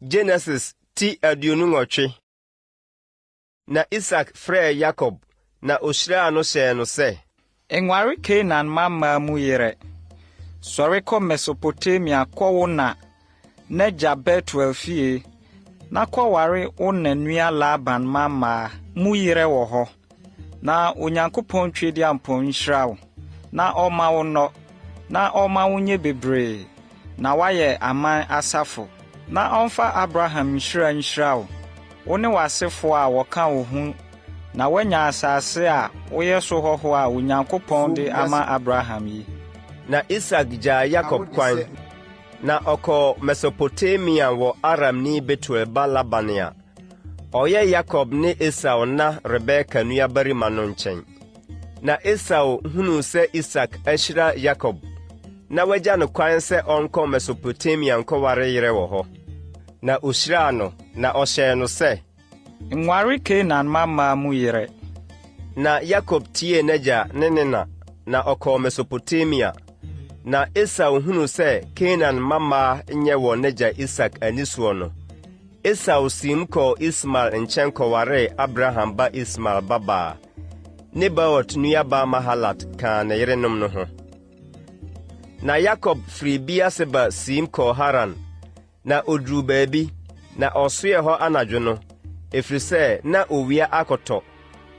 Genesis ti aduonu na Isak frɛ Yakob na ohyira no hyɛ no sɛ Enware Canaan mama mu yere sɔre kɔ Mesopotamia kɔwo na n'agya Betuel fie na kɔware wo na nua Laban mama mu yere wɔ hɔ na Onyankopɔn twedi ampɔn nhyira wo na ɔma wo nɔ na ɔma wo nye bebree na wayɛ aman asafo na ɔmfa Abraham nhyira wo wo ne wasefo a wɔka wo ho na wanya asase a woyɛ so hɔho a Onyankopɔn de ama Abraham yi. Na Isak gyaa Yakob kwan na ɔkɔ Mesopotamia wɔ Aramni Betuel ba Laban a ɔyɛ Yakob ne Esau na Rebeka nuabarima no nkyɛn. Na Esau hunu sɛ Isak ahyira Yakob na wagya no kwan sɛ ɔnkɔ Mesopotamia nkɔware yere wɔ hɔ. Na ohyira no na ɔhyɛ no sɛ Nware Canaan mama mu yere. Na Yakob tie n'agya ne na ɔkɔ Mesopotamia. Na Esau hunu sɛ Canaan mama nyɛ wɔ n'agya Isak anisoɔ no. Esau sim kɔ Ismael nkyɛn kɔware Abraham ba Ismael babaa. Nebaot nuaba Mahalat kaa ne yerenom no ho. Na Yakob firi Biaseba sim kɔ Haran. Na oduru baabi na ɔsoɛ hɔ anadwo no ɛfiri sɛ na owia akɔtɔ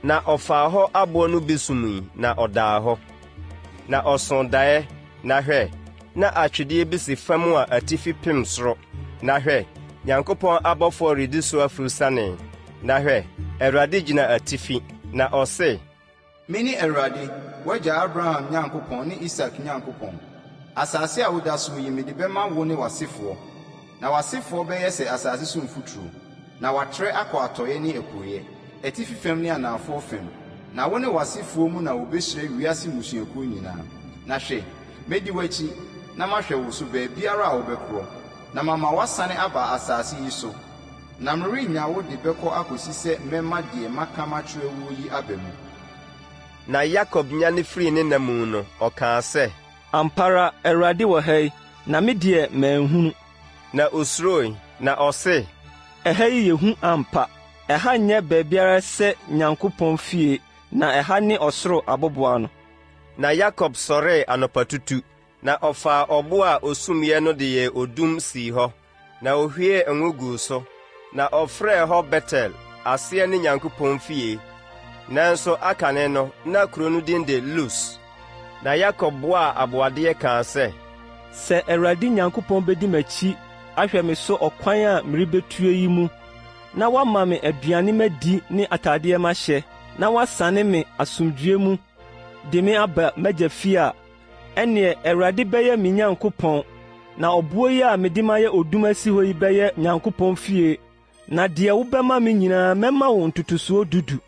na ɔfaa hɔ aboɔ no bi sumui na ɔdaa hɔ na ɔso daeɛ na hwɛ na atwedeɛ bi si fam a atifi pem soro na hwɛ Nyankopɔn abɔfoɔ redi so afiri sane na hwɛ Awurade gyina atifi na ɔse Mene Awurade wagya Abraham Nyankopɔn ne Isak Nyankopɔn asase a woda so yi mede bɛma wo ne wasefoɔ na wasefoɔ bɛyɛ sɛ asase so mfuturo na watrɛ akɔ atɔeɛ ne apueɛ atifi fam ne anafoɔ fam na wo ne wasefoɔ mu na wobɛhyira wiase mmusuakuo nyinaa na hwɛ medi w'akyi na mahwɛ wo so baabiara a wobɛkorɔ na mama wasane aba asase yi so na merennya wo de bɛkɔ akosi sɛ mɛma deɛ maka makyerɛ wo yi aba mu. Na Yakob nyane firi ne na mu no ɔkaa sɛ Ampara Awurade wɔ ha yi na me deɛ manhunu. Na osuroi na ɔse Ɛha yi yehu ampa ɛha nyɛ baabiara sɛ Nyankopɔn fie na ɛha ne ɔsoro aboboa no. Na Yakob sɔree anɔpatutu na ɔfaa ɔbo a osumyɛ no de yɛ odum sii hɔ na ohwie ngo guu so na ɔfrɛɛ hɔ Betel aseɛ ne Nyankopɔn fie nanso akane no na kuro no din de Lus. Na Yakob boaa aboadeɛ kaa sɛ Sɛ Awurade Nyankopɔn bedi m'akyi ahwɛ me so ɔkwan a merebetue yi mu na wama me aduane madi ne atadeɛ mahyɛ na wasane me asomdwoe mu de me aba m'agya fie a ɛneɛ Awurade bɛyɛ me Nyankopɔn na ɔboɔ yi a mede mayɛ odum asi hɔ yi bɛyɛ Nyankopɔn fie na deɛ wobɛma me nyinaa mɛma wo ntotosoɔ dudu.